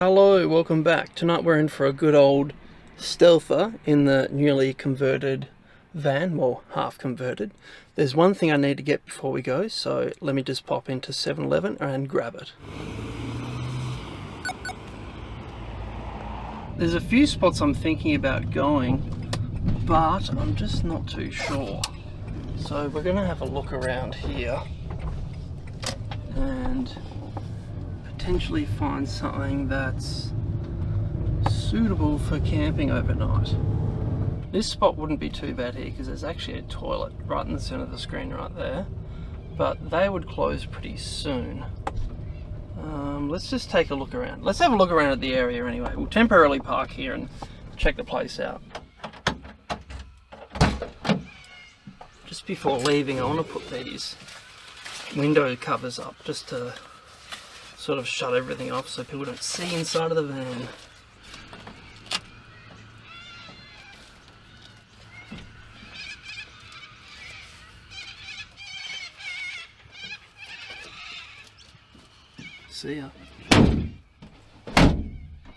Hello, welcome back. Tonight we're in for a good old stealther in the newly converted van, well, half converted. There's one thing I need to get before we go, so let me just pop into 7-Eleven and grab it. There's a few spots I'm thinking about going, but I'm just not too sure. So we're gonna have a look around here and potentially find something that's suitable for camping overnight. This spot wouldn't be too bad here because there's actually a toilet right in the center of the screen right there, but they would close pretty soon. Let's just take a look around. Let's have a look around at the area anyway. We'll temporarily park here and check the place out. Just before leaving, I want to put these window covers up just to sort of shut everything off so people don't see inside of the van. See ya.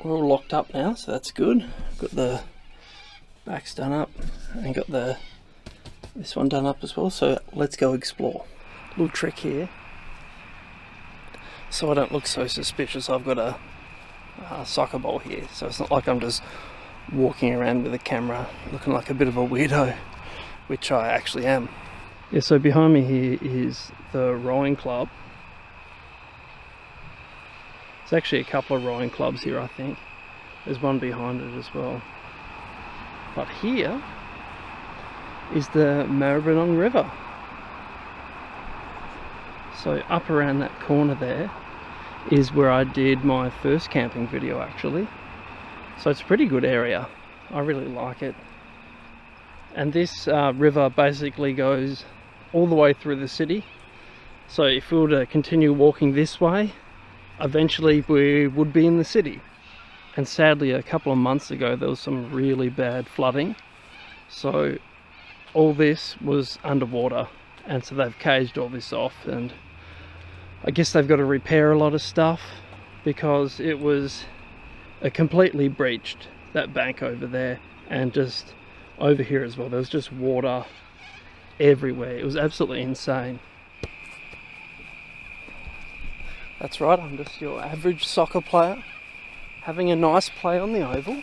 We're all locked up now, so that's good. Got the backs done up and got this one done up as well, so let's go explore. Little trick here, so I don't look so suspicious. I've got a soccer ball here, so it's not like I'm just walking around with a camera looking like a bit of a weirdo, which I actually am. Yeah, so behind me here is the rowing club. There's actually a couple of rowing clubs here, I think. There's one behind it as well. But here is the Maribyrnong River. So up around that corner there is where I did my first camping video actually. So it's a pretty good area. I really like it. And this river basically goes all the way through the city. So if we were to continue walking this way, eventually we would be in the city. And sadly a couple of months ago there was some really bad flooding. So all this was underwater, and so they've caged all this off, and I guess they've got to repair a lot of stuff because it was completely breached, that bank over there, and just over here as well. There was just water everywhere. It was absolutely insane. That's right, I'm just your average soccer player having a nice play on the oval.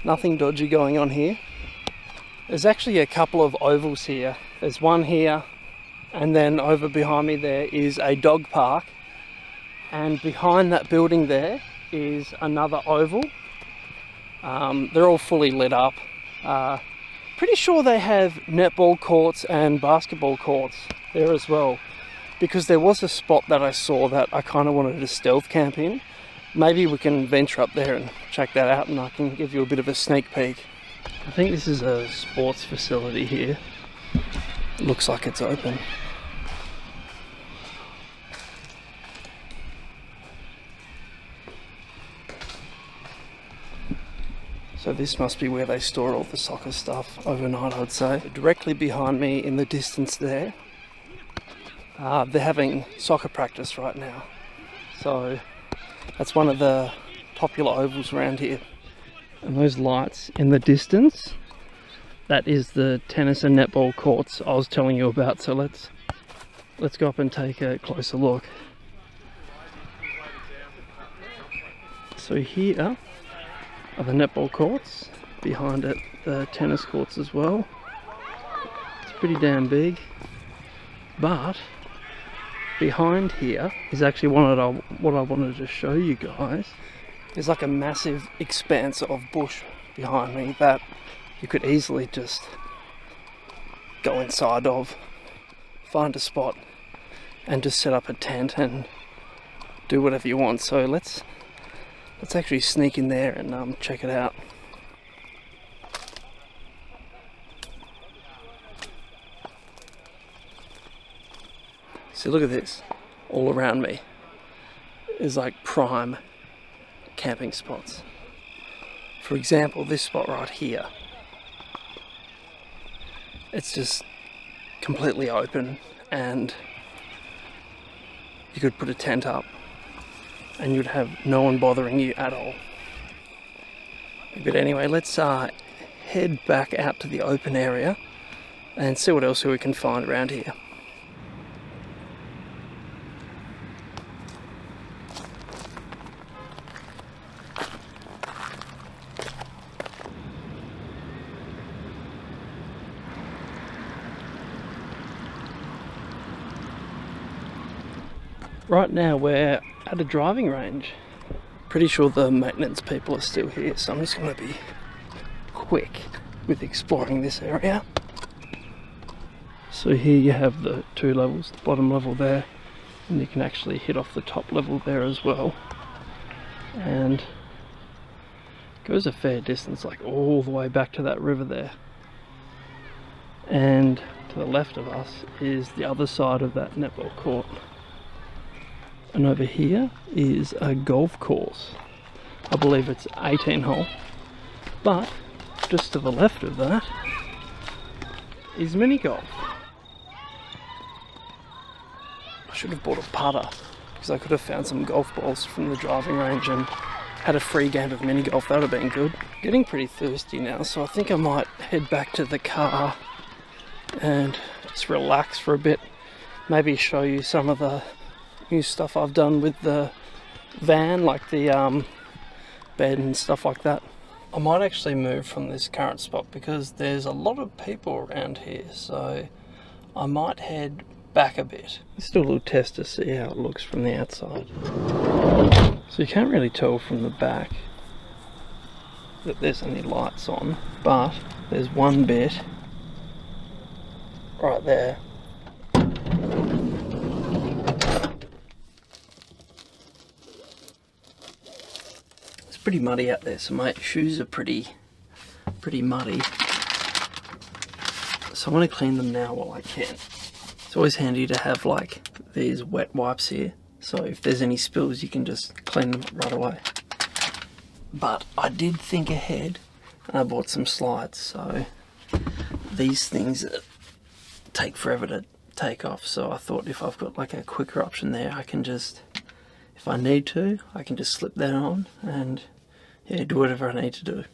Nothing dodgy going on here. There's actually a couple of ovals here. There's one here, and then over behind me there is a dog park, and behind that building there is another oval. They're all fully lit up. Pretty sure they have netball courts and basketball courts there as well, because there was a spot that I saw that I kind of wanted to stealth camp in. Maybe we can venture up there and check that out, and I can give you a bit of a sneak peek. I think this is a sports facility here. It looks like it's open. So this must be where they store all the soccer stuff overnight, I'd say. Directly behind me in the distance there, they're having soccer practice right now. So that's one of the popular ovals around here. And those lights in the distance, that is the tennis and netball courts I was telling you about. So let's go up and take a closer look. So here are the netball courts, behind it the tennis courts as well. It's pretty damn big, but behind here is actually what I wanted to show you guys. There's like a massive expanse of bush behind me that you could easily just go inside of, find a spot and just set up a tent and do whatever you want. So let's actually sneak in there and check it out. So look at this, all around me is like prime camping spots. For example, this spot right here, it's just completely open and you could put a tent up and you'd have no one bothering you at all. But anyway, let's head back out to the open area and see what else we can find around here. Right now we're at a driving range. Pretty sure the maintenance people are still here, so I'm just going to be quick with exploring this area. So here you have the two levels, the bottom level there, and you can actually hit off the top level there as well. And it goes a fair distance, like all the way back to that river there. And to the left of us is the other side of that netball court. And over here is a golf course. I believe it's 18 hole. But just to the left of that is mini golf. I should have bought a putter because I could have found some golf balls from the driving range and had a free game of mini golf. That would have been good. Getting pretty thirsty now, so I think I might head back to the car and just relax for a bit. Maybe show you some of the new stuff I've done with the van, like the bed and stuff like that. I might actually move from this current spot because there's a lot of people around here, so I might head back a bit. Let's do a little test to see how it looks from the outside. So you can't really tell from the back that there's any lights on, but there's one bit right there. Pretty muddy out there, so my shoes are pretty muddy, so I want to clean them now while I can. It's always handy to have like these wet wipes here, so if there's any spills you can just clean them right away. But I did think ahead and I bought some slides, so these things take forever to take off, so I thought if I've got like a quicker option there, I can just, if I need to, I can just slip that on and yeah, do whatever I need to do.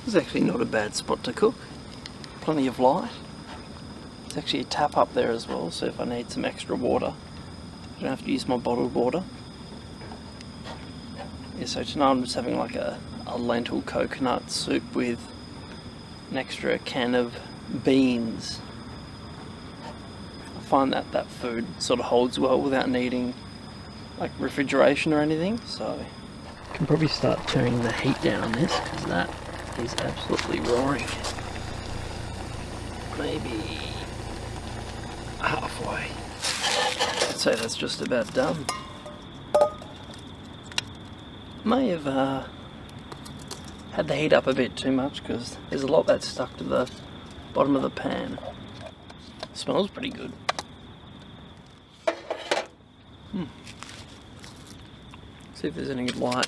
This is actually not a bad spot to cook. Plenty of light. There's actually a tap up there as well, so if I need some extra water, I don't have to use my bottled water. Yeah, so tonight I'm just having like a lentil coconut soup with an extra can of beans. I find that that food sort of holds well without needing like refrigeration or anything, so I can probably start turning the heat down on this because that is absolutely roaring. Maybe halfway. I'd say that's just about done. May have had the heat up a bit too much because there's a lot that's stuck to the bottom of the pan. It smells pretty good. See if there's any good light.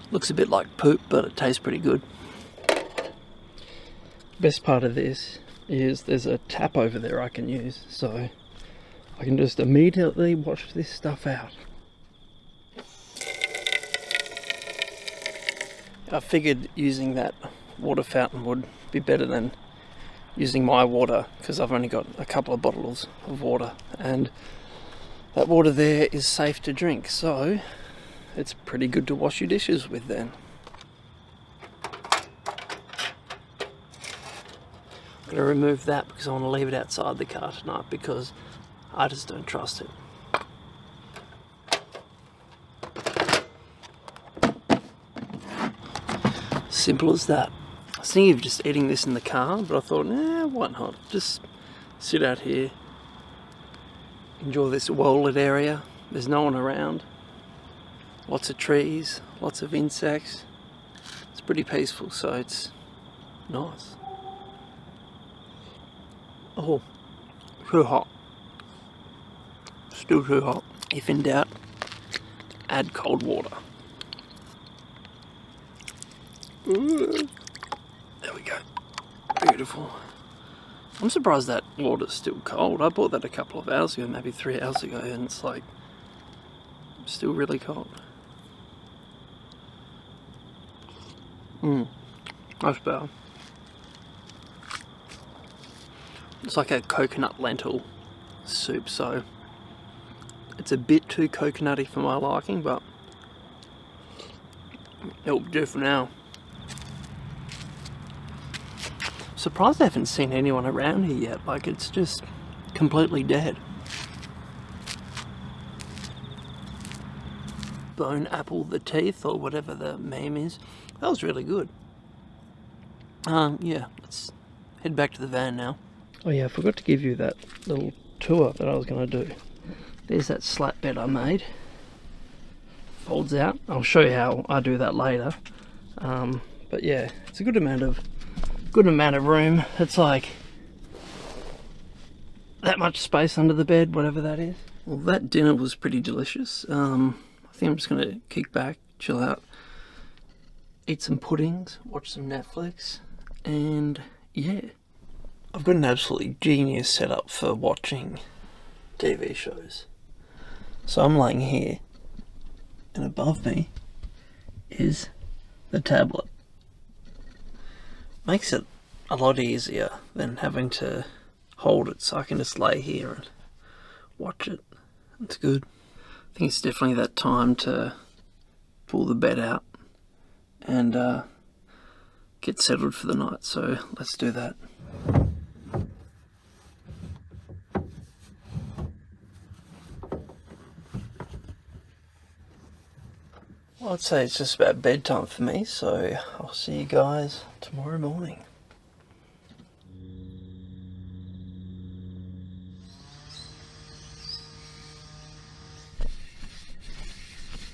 Looks a bit like poop, but it tastes pretty good. Best part of this is there's a tap over there I can use, so I can just immediately wash this stuff out. I figured using that water fountain would be better than using my water because I've only got a couple of bottles of water and that water there is safe to drink, so it's pretty good to wash your dishes with then. I'm going to remove that because I want to leave it outside the car tonight because I just don't trust it. Simple as that. I was thinking of just eating this in the car, but I thought, why not? Just sit out here, enjoy this well-lit area. There's no one around. Lots of trees, lots of insects. It's pretty peaceful, so it's nice. Oh, too hot. Still too hot. If in doubt, add cold water. Ooh. There we go. Beautiful. I'm surprised that water's still cold. I bought that a couple of hours ago, maybe 3 hours ago, and it's like still really cold. That's better. It's like a coconut lentil soup, so it's a bit too coconutty for my liking, but it'll do for now. Surprised I haven't seen anyone around here yet, like it's just completely dead. Bone apple the teeth, or whatever the meme is. That was really good. Yeah, let's head back to the van now. Oh yeah, I forgot to give you that little tour that I was going to do. There's that slat bed I made. Folds out. I'll show you how I do that later. But yeah, it's a good amount of room. It's like that much space under the bed, whatever that is. Well, that dinner was pretty delicious. I think I'm just going to kick back, chill out, eat some puddings, watch some Netflix, and yeah. I've got an absolutely genius setup for watching TV shows. So I'm laying here, and above me is the tablet. Makes it a lot easier than having to hold it, so I can just lay here and watch it. It's good. I think it's definitely that time to pull the bed out and get settled for the night, so let's do that. Well, I'd say it's just about bedtime for me, so I'll see you guys tomorrow morning.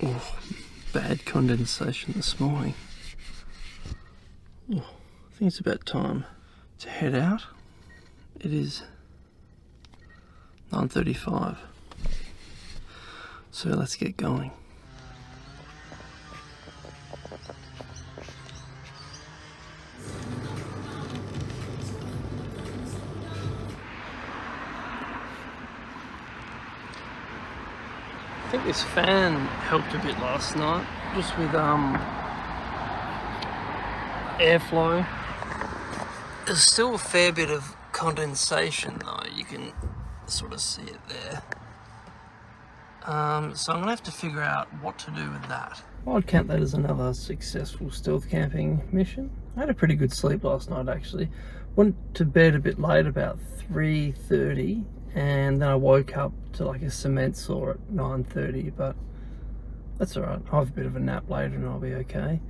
Oh, bad condensation this morning. Oh, I think it's about time to head out. It is 9:35, so let's get going. I think this fan helped a bit last night, just with airflow. There's still a fair bit of condensation though, you can sort of see it there. So I'm going to have to figure out what to do with that. I'd count that as another successful stealth camping mission. I had a pretty good sleep last night actually. Went to bed a bit late, about 3:30, and then I woke up to like a cement sore at 9:30, but that's alright. I'll have a bit of a nap later and I'll be okay.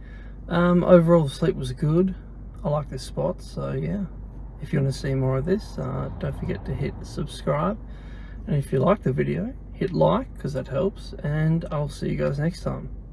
Overall sleep was good. I like this spot, so yeah. If you want to see more of this, don't forget to hit subscribe, and if you like the video, hit like because that helps, and I'll see you guys next time.